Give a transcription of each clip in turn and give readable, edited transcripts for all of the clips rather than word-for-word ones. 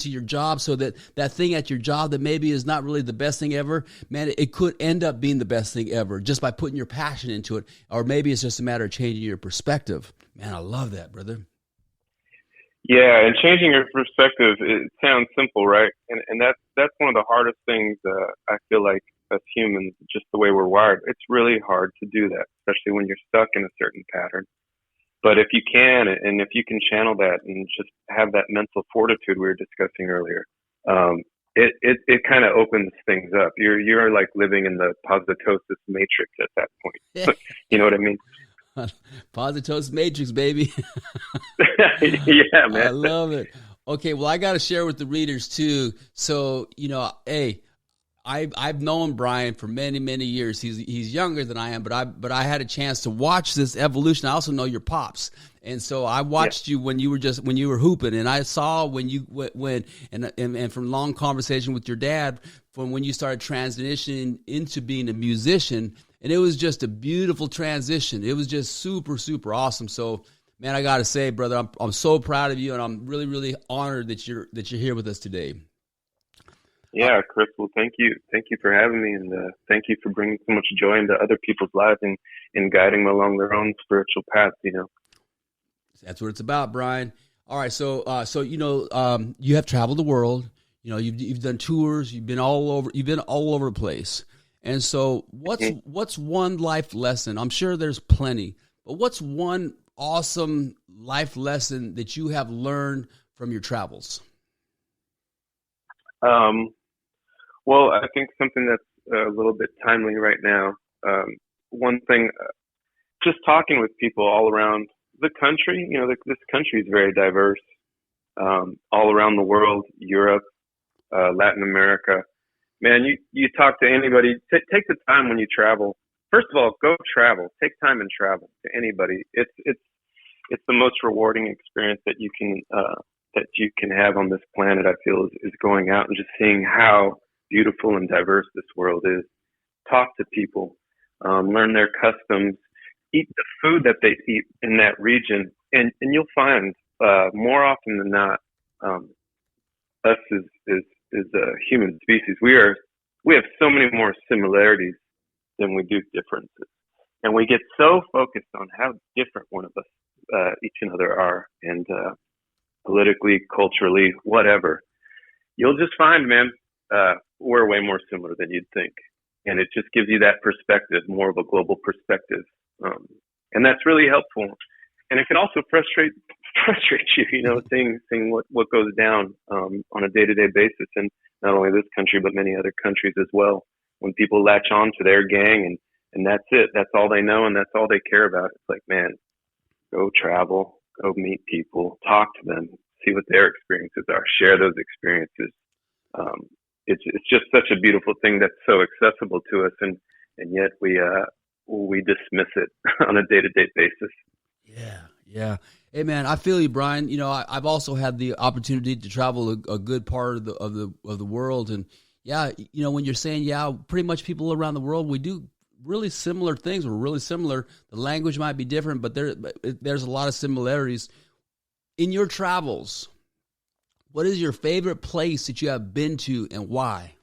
to your job, so that thing at your job that maybe is not really the best thing ever, man, it could end up being the best thing ever just by putting your passion into it. Or maybe it's just a matter of changing your perspective. Man, I love that, brother. Yeah, and changing your perspective, it sounds simple, right? And that's one of the hardest things I feel like as humans, just the way we're wired. It's really hard to do that, especially when you're stuck in a certain pattern. But if you can, and if you can channel that and just have that mental fortitude we were discussing earlier, it kind of opens things up. You're like living in the positosis matrix at that point. You know what I mean? Positosis matrix, baby. Yeah, man. I love it. Okay, well, I got to share with the readers too. So, hey, I've known Brian for many, many years. He's younger than I am, but I had a chance to watch this evolution. I also know your pops, and so I watched you when you were hooping, and I saw when from long conversation with your dad from when you started transitioning into being a musician, and it was just a beautiful transition. It was just super, super awesome. So, man, I got to say, brother, I'm so proud of you, and I'm really, really honored that you're here with us today. Yeah, Chris, well, thank you. Thank you for having me, and thank you for bringing so much joy into other people's lives and guiding them along their own spiritual path, That's what it's about, Brian. All right, so you have traveled the world. You've done tours. You've been all over the place. And so what's one life lesson? I'm sure there's plenty, but what's one awesome life lesson that you have learned from your travels? Well, I think something that's a little bit timely right now. One thing, just talking with people all around the country, this country is very diverse, all around the world, Europe, Latin America. Man, you talk to anybody, take the time when you travel. First of all, go travel, take time and travel to anybody. It's the most rewarding experience that you can have on this planet, I feel, is going out and just seeing how beautiful and diverse this world is. Talk to people, learn their customs, eat the food that they eat in that region, and you'll find more often than not, us as a human species, we have so many more similarities than we do differences, and we get so focused on how different one of us each another are, and politically, culturally, whatever. You'll just find, man, we're way more similar than you'd think. And it just gives you that perspective, more of a global perspective. And that's really helpful. And it can also frustrate you, seeing what goes down on a day-to-day basis in not only this country, but many other countries as well. When people latch on to their gang and that's it. That's all they know and that's all they care about. It's like, man, go travel. Go meet people, talk to them, see what their experiences are, share those experiences. It's just such a beautiful thing that's so accessible to us, and yet we dismiss it on a day-to-day basis. Yeah. Hey, man, I feel you, Brian. I've also had the opportunity to travel a good part of the world, and when you're saying pretty much people around the world, we do really similar things. We're really similar. The language might be different, but there's a lot of similarities. In your travels, what is your favorite place that you have been to and why?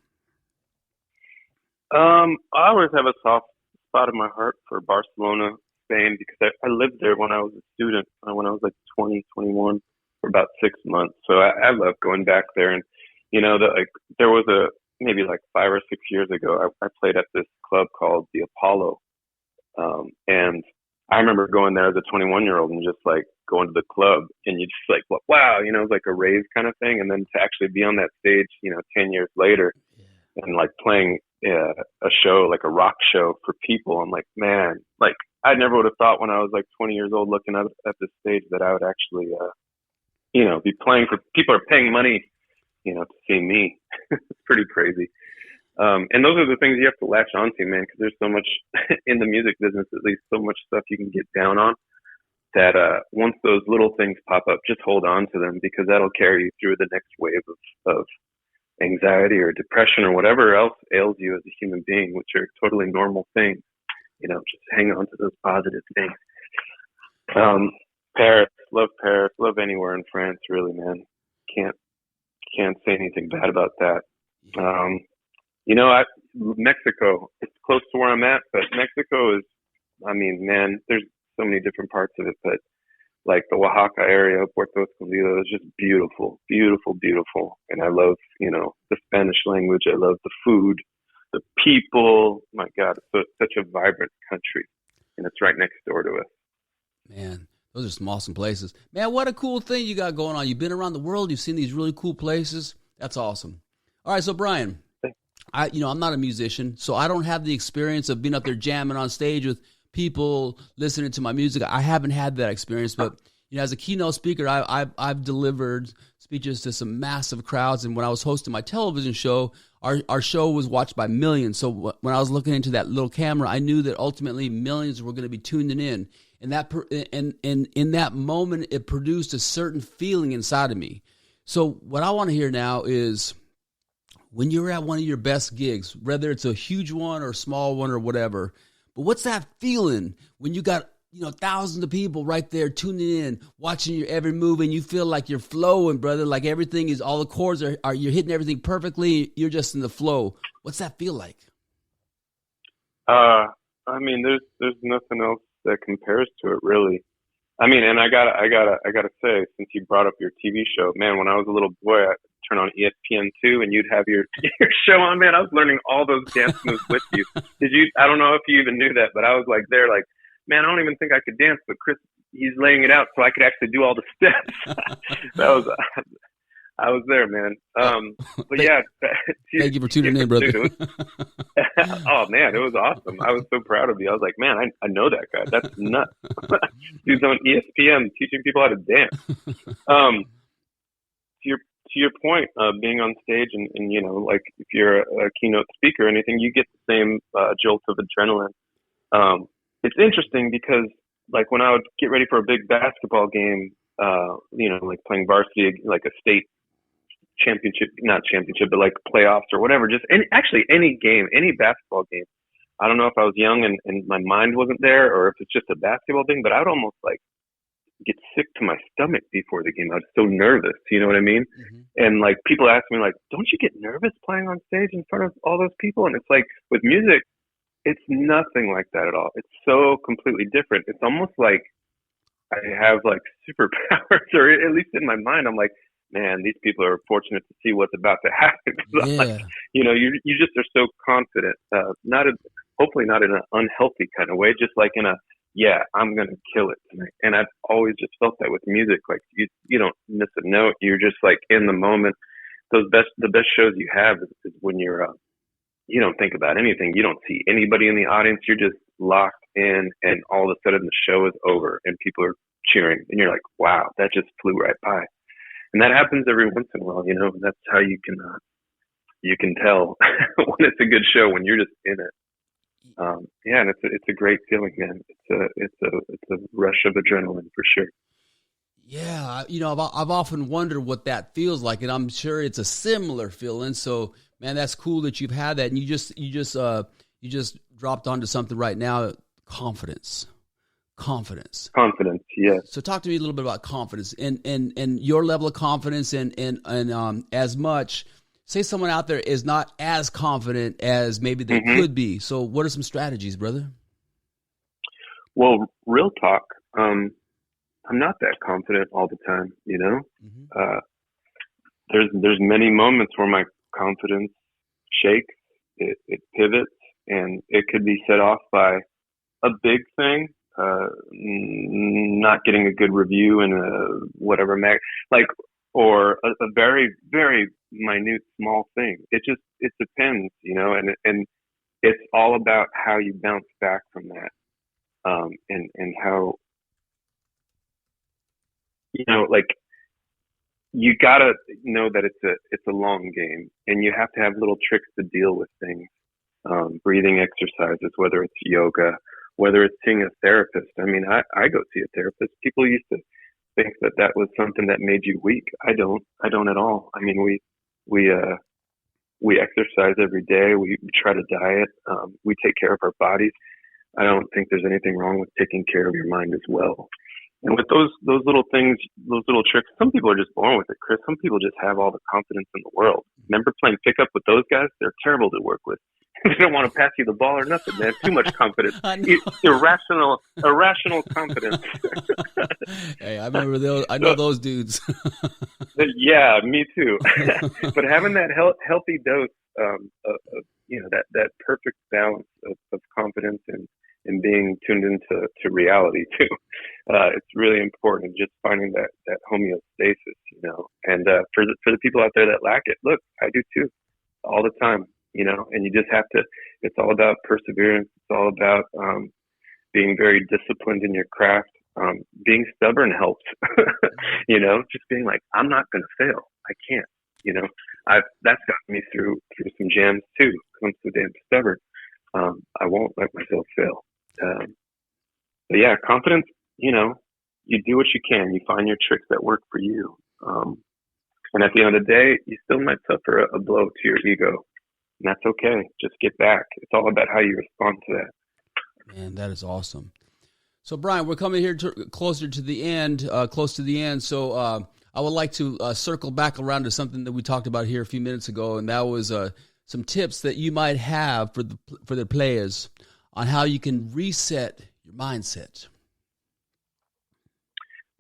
I always have a soft spot in my heart for Barcelona, Spain, because I lived there when I was a student, when I was like 20, 21, for about 6 months. So I love going back there. And, there was maybe like 5 or 6 years ago, I played at this club called the Apollo. And I remember going there as a 21-year-old and just like going to the club and you just like, wow, it was like a rave kind of thing. And then to actually be on that stage, 10 years later and like playing a show, like a rock show for people. I'm like, man, like I never would have thought when I was like 20 years old looking at the stage that I would actually, be playing for people are paying money, to see me. It's pretty crazy. And those are the things you have to latch onto, man, because there's so much in the music business, at least so much stuff you can get down on that once those little things pop up, just hold on to them because that'll carry you through the next wave of anxiety or depression or whatever else ails you as a human being, which are totally normal things. Just hang on to those positive things. Paris, love anywhere in France, really, man. can't say anything bad about that. Mexico, it's close to where I'm at, but Mexico is, I mean, man, there's so many different parts of it, but like the Oaxaca area, Puerto Escondido is just beautiful, beautiful, beautiful. And I love, the Spanish language. I love the food, the people. My God, it's such a vibrant country, and it's right next door to us. Man, those are some awesome places. Man, what a cool thing you got going on. You've been around the world. You've seen these really cool places. That's awesome. All right, so Brian, I'm not a musician, so I don't have the experience of being up there jamming on stage with people listening to my music. I haven't had that experience, but as a keynote speaker, I've delivered speeches to some massive crowds. And when I was hosting my television show, our show was watched by millions. So when I was looking into that little camera, I knew that ultimately millions were going to be tuning in. And in that moment, it produced a certain feeling inside of me. So what I want to hear now is, when you're at one of your best gigs, whether it's a huge one or a small one or whatever, but what's that feeling when you got, thousands of people right there tuning in, watching your every move, and you feel like you're flowing, brother, like everything is, all the chords are you're hitting everything perfectly, you're just in the flow. What's that feel like? I mean, there's nothing else that compares to it, really. I mean, and I gotta say, since you brought up your TV show, man, when I was a little boy, I turn on ESPN2 and you'd have your show on, man. I was learning all those dance moves with you. I don't know if you even knew that, but I was like there, like, man, I don't even think I could dance, but Chris, he's laying it out so I could actually do all the steps. I was there, man. But yeah. Thank you for tuning in, brother. Oh man, it was awesome. I was so proud of you. I was like, man, I know that guy. That's nuts. He's on ESPN teaching people how to dance. To your point, being on stage and like if you're a keynote speaker or anything, you get the same jolt of adrenaline. It's interesting because like when I would get ready for a big basketball game, like playing varsity, like a state not championship, but like playoffs or whatever, just any game, any basketball game. I don't know if I was young and my mind wasn't there or if it's just a basketball thing, but I would almost like get sick to my stomach before the game. I was so nervous, you know what I mean? Mm-hmm. And like people ask me like, don't you get nervous playing on stage in front of all those people? And it's like with music, it's nothing like that at all. It's so completely different. It's almost like I have like superpowers, or at least in my mind, I'm like, man, these people are fortunate to see what's about to happen. Yeah. Like, you just are so confident, hopefully not in an unhealthy kind of way, just like in a, yeah, I'm going to kill it tonight. And I've always just felt that with music. Like you don't miss a note. You're just like in the moment. The best shows you have is when you're, you don't think about anything. You don't see anybody in the audience. You're just locked in, and all of a sudden the show is over and people are cheering. And you're like, wow, that just flew right by. And that happens every once in a while, that's how you can tell when it's a good show, when you're just in it. And it's a great feeling, man. It's a rush of adrenaline for sure. Yeah. I've often wondered what that feels like, and I'm sure it's a similar feeling. So man, that's cool that you've had that. And you just dropped onto something right now. Confidence, yeah. So talk to me a little bit about confidence and your level of confidence and as much. Say someone out there is not as confident as maybe they could be. So what are some strategies, brother? Well, real talk. I'm not that confident all the time, There's many moments where my confidence shakes, it pivots, and it could be set off by a big thing. Not getting a good review in a whatever or a very, very minute small thing. It depends, and it's all about how you bounce back from that. And how, you gotta know that it's a long game, and you have to have little tricks to deal with things. Breathing exercises, whether it's yoga, whether it's seeing a therapist. I mean, I go see a therapist. People used to think that was something that made you weak. I don't at all. I mean, we exercise every day. We try to diet. We take care of our bodies. I don't think there's anything wrong with taking care of your mind as well. And with those little things, those little tricks, some people are just born with it, Chris. Some people just have all the confidence in the world. Remember playing pickup with those guys? They're terrible to work with. They don't want to pass you the ball or nothing, man. Too much confidence. Irrational confidence. Hey, I remember those. I know those dudes. Yeah, me too. But having that healthy dose of that perfect balance of confidence and being tuned into reality too, it's really important. Just finding that homeostasis, And for the people out there that lack it, look, I do too, all the time. And you just have to, it's all about perseverance. It's all about being very disciplined in your craft. Being stubborn helps, just being like, I'm not going to fail. I can't, that's gotten me through some jams too, because I'm so damn stubborn. I won't let myself fail. But yeah, confidence, you do what you can. You find your tricks that work for you. And at the end of the day, you still might suffer a blow to your ego. And that's okay. Just get back. It's all about how you respond to that. Man, that is awesome. So, Brian, we're coming here close to the end. So I would like to circle back around to something that we talked about here a few minutes ago, and that was some tips that you might have for the players on how you can reset your mindset.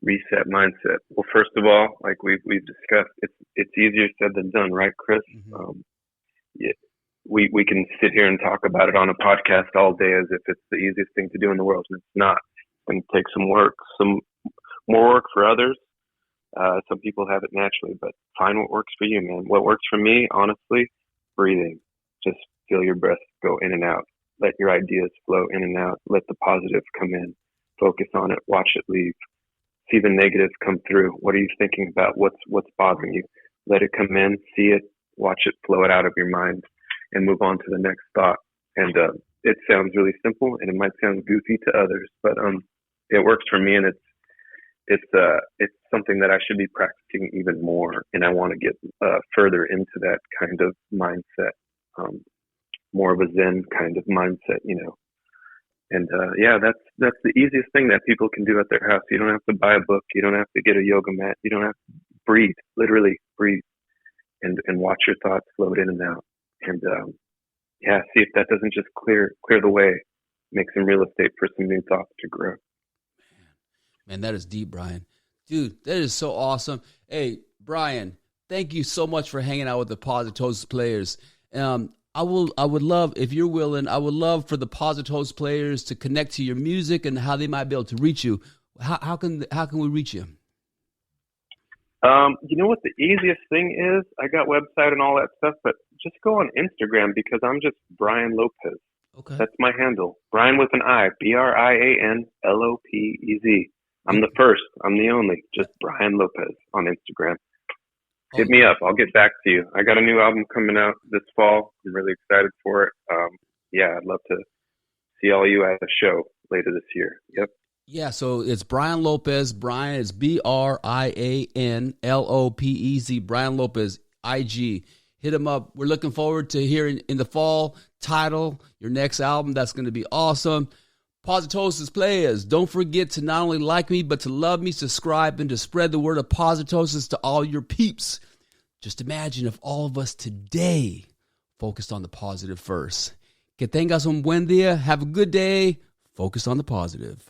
Reset mindset. Well, first of all, like we've discussed, it's easier said than done, right, Chris? Mm-hmm. We can sit here and talk about it on a podcast all day as if it's the easiest thing to do in the world, and it's not. It's going to take some work, some more work for others. Some people have it naturally, but find what works for you, man. What works for me, honestly, breathing. Just feel your breath go in and out. Let your ideas flow in and out. Let the positive come in. Focus on it. Watch it leave. See the negative come through. What are you thinking about? What's bothering you? Let it come in. See it. Watch it, flow it out of your mind, and move on to the next thought. And it sounds really simple, and it might sound goofy to others, but it works for me, and it's something that I should be practicing even more. And I want to get further into that kind of mindset, more of a Zen kind of mindset, And that's the easiest thing that people can do at their house. You don't have to buy a book. You don't have to get a yoga mat. You don't have to breathe. Literally breathe. And watch your thoughts float in and out. And see if that doesn't just clear the way, make some real estate for some new thoughts to grow. Man, that is deep, Brian. Dude, that is so awesome. Hey, Brian, thank you so much for hanging out with the Positosis players. I would love, if you're willing, I would love for the Positosis players to connect to your music and how they might be able to reach you. How can we reach you? You know what the easiest thing is? I got website and all that stuff, but just go on Instagram because I'm just Brian Lopez. Okay. That's my handle. Brian with an I, BrianLopez. I'm the first. I'm the only. Just Brian Lopez on Instagram. Hit me up. I'll get back to you. I got a new album coming out this fall. I'm really excited for it. I'd love to see all you at a show later this year. Yep. Yeah, so it's Brian Lopez. Brian is BrianLopez. Brian Lopez, IG. Hit him up. We're looking forward to hearing in the fall title your next album. That's going to be awesome. Positosis players, don't forget to not only like me, but to love me, subscribe, and to spread the word of Positosis to all your peeps. Just imagine if all of us today focused on the positive first. Que tengas un buen día. Have a good day. Focus on the positive.